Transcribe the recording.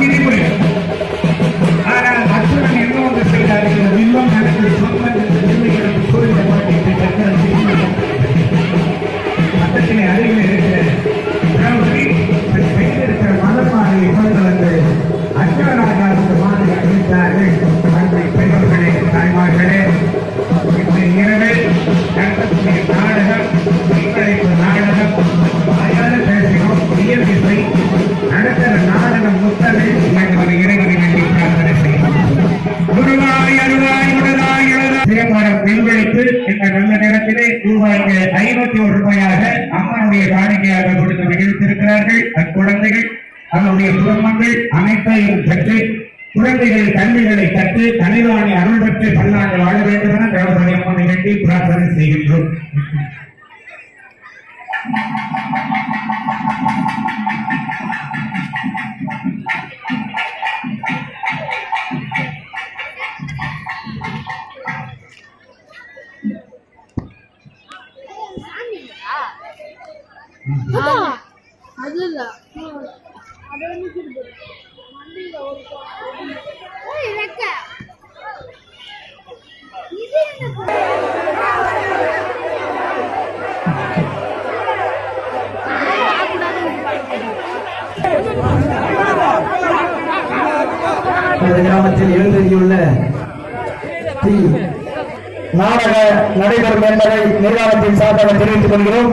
விதிமுறை. ஆனால் அத்துடன் என்ன ஒன்று செய்தார், வில்லம் எனக்கு சொந்தம் என்று பிள்ளைகளுக்கு கூறிய மாட்டேன் பக்கத்திலே அருகில் இருக்கிற வைத்திருக்கிற மதமானவை கொண்டு வந்து அர்ஜுனராஜாவுக்கு மாதிரி அளித்தார்கள். அன்பை பெரியவர்களே, தாய்மார்களே, இன்று இரவில் நடத்தக்கூடிய நாடகம் ஒத்துழைப்பு நாடகம் வாயால பேசினோம். இயற்கை நடத்துகிற நாடகம் முத்தமிழ் என்ற இறைவனை வேண்டி பிரார்த்தனை செய்யணும். குருவாய் அருவாய் உடலாய் சிறப்பாடம் நெல்வெளிப்பு என்ற நல்ல நேரத்திலே ரூபாய் 501 அம்மனுடைய காணிக்கையாக கொடுத்து மகிழ்த்திருக்கிறார்கள். அக்குழந்தைகள் அவருடைய குடும்பங்கள் அனைத்தையும் பெற்று குழந்தைகள் கல்விகளை கற்று தனிவாணி அருள் பெற்று பல்லாண்டு வாழ வேண்டும் என திரௌபதி அம்மனை வேண்டி பிரார்த்தனை செய்கின்றோம். கிராமத்தில் எழுந்தறியுள்ள நாடக நடைபெறும் என்பதை நிர்வாகத்தின் சார்பாக தெரிவித்துக் கொள்கிறோம்.